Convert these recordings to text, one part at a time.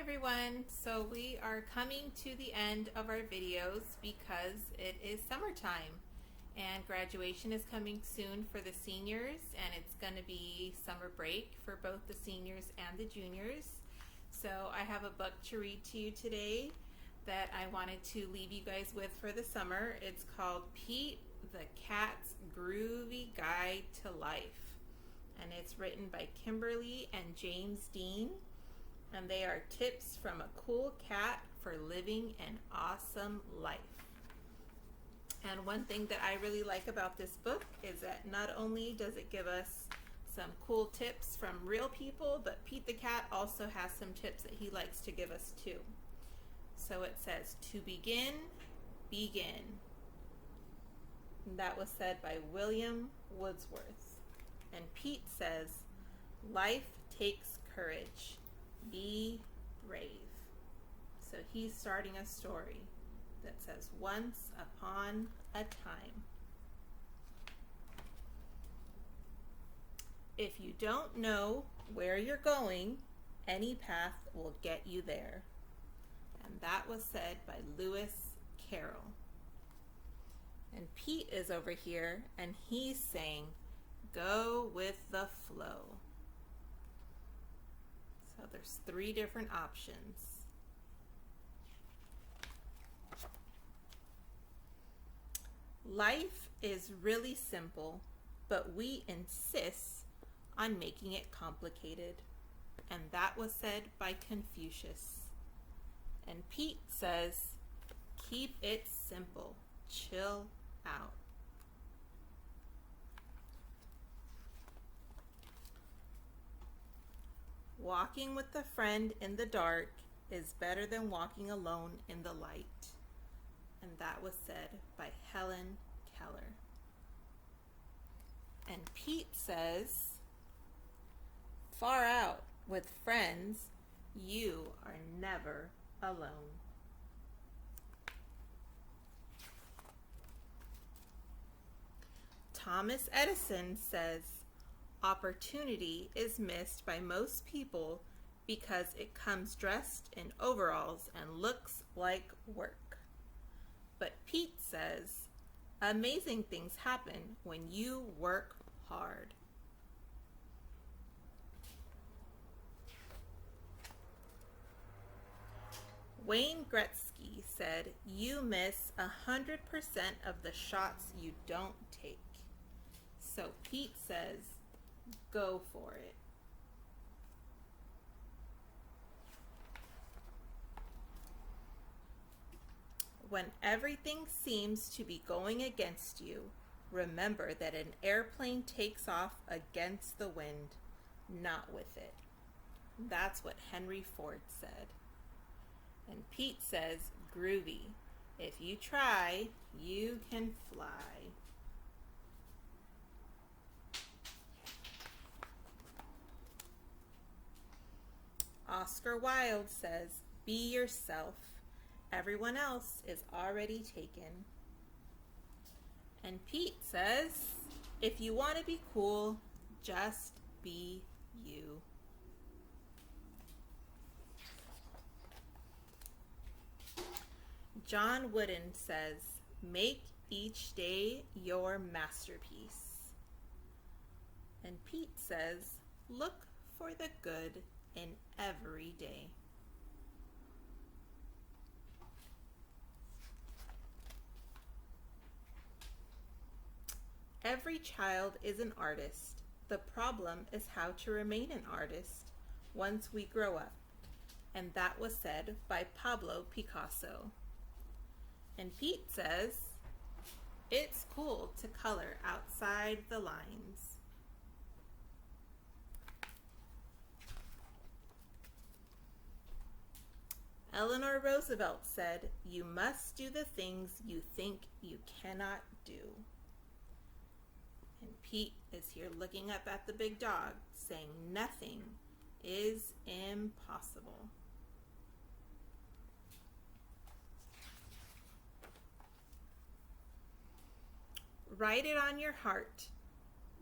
everyone. So we are coming to the end of our videos because it is summertime and graduation is coming soon for the seniors, and it's going to be summer break for both the seniors and the juniors. So I have a book to read to you today that I wanted to leave you guys with for the summer. It's called Pete the Cat's Groovy Guide to Life, and it's written by Kimberly and James Dean. And they are tips from a cool cat for living an awesome life. And one thing that I really like about this book is that not only does it give us some cool tips from real people, but Pete the cat also has some tips that he likes to give us too. So it says, to begin, begin. And that was said by William Wordsworth. And Pete says, life takes courage. Be brave. So he's starting a story that says, once upon a time. If you don't know where you're going, any path will get you there. And that was said by Lewis Carroll. And Pete is over here and he's saying, go with the flow. So there's 3 different options. Life is really simple, but we insist on making it complicated. And that was said by Confucius. And Pete says, keep it simple, chill out. Walking with a friend in the dark is better than walking alone in the light. And that was said by Helen Keller. And Pete says, far out with friends, you are never alone. Thomas Edison says, opportunity is missed by most people because it comes dressed in overalls and looks like work. But Pete says, amazing things happen when you work hard. Wayne Gretzky said, you miss 100% of the shots you don't take. So Pete says, go for it. When everything seems to be going against you, remember that an airplane takes off against the wind, not with it. That's what Henry Ford said. And Pete says, groovy. If you try, you can fly. Oscar Wilde says, be yourself. Everyone else is already taken. And Pete says, if you want to be cool, just be you. John Wooden says, make each day your masterpiece. And Pete says, look for the good in every day. Every child is an artist. The problem is how to remain an artist once we grow up. And that was said by Pablo Picasso. And Pete says, it's cool to color outside the lines. Eleanor Roosevelt said, you must do the things you think you cannot do. And Pete is here looking up at the big dog, saying nothing is impossible. Write it on your heart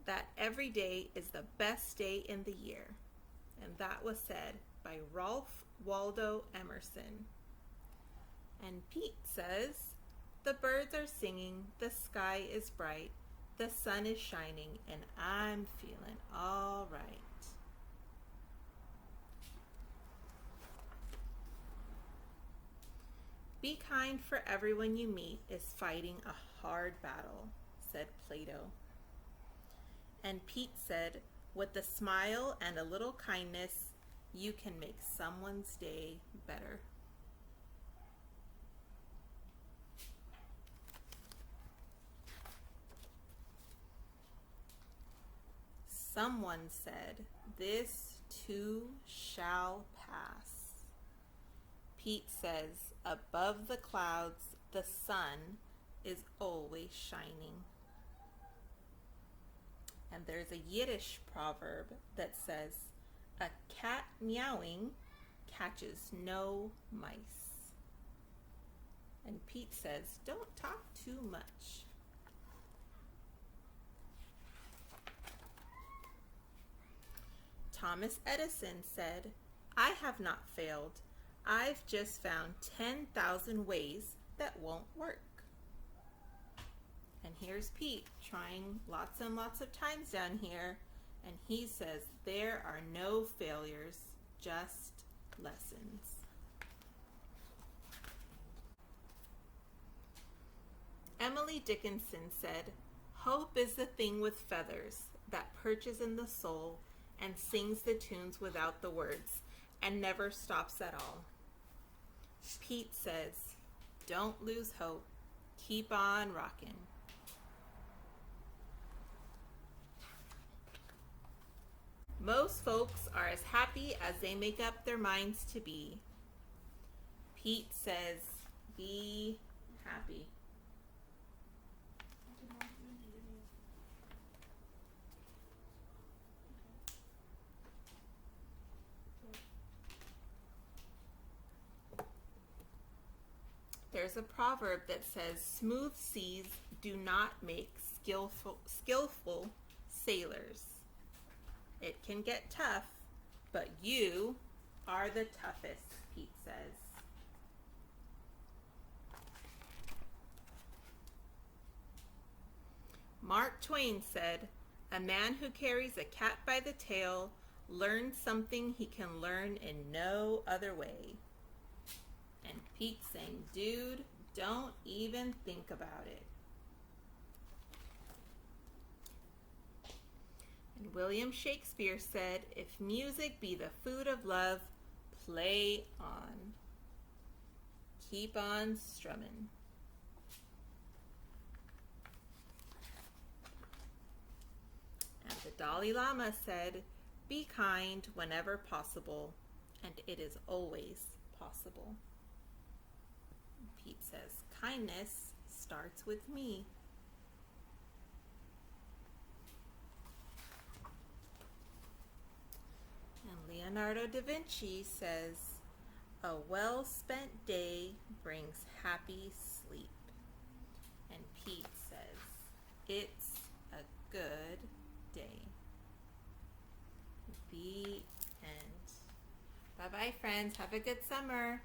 that every day is the best day in the year. And that was said by Ralph Waldo Emerson. And Pete says, the birds are singing, the sky is bright, the sun is shining, and I'm feeling all right. Be kind, for everyone you meet is fighting a hard battle, said Plato. And Pete said, with a smile and a little kindness, you can make someone's day better. Someone said, this too shall pass. Pete says, above the clouds, the sun is always shining. And there's a Yiddish proverb that says, a cat meowing catches no mice. And Pete says, don't talk too much. Thomas Edison said, I have not failed. I've just found 10,000 ways that won't work. And here's Pete trying lots and lots of times down here, and he says, there are no failures, just lessons. Emily Dickinson said, hope is the thing with feathers that perches in the soul and sings the tunes without the words and never stops at all. Pete says, don't lose hope. Keep on rocking. Most folks are as happy as they make up their minds to be. Pete says, be happy. There's a proverb that says, smooth seas do not make skillful sailors. It can get tough, but you are the toughest, Pete says. Mark Twain said, a man who carries a cat by the tail learns something he can learn in no other way. And Pete's saying, dude, don't even think about it. And William Shakespeare said, if music be the food of love, play on. Keep on strumming. And the Dalai Lama said, be kind whenever possible, and it is always possible. Pete says, kindness starts with me. And Leonardo da Vinci says, a well-spent day brings happy sleep. And Pete says, it's a good day. The end. Bye-bye, friends. Have a good summer.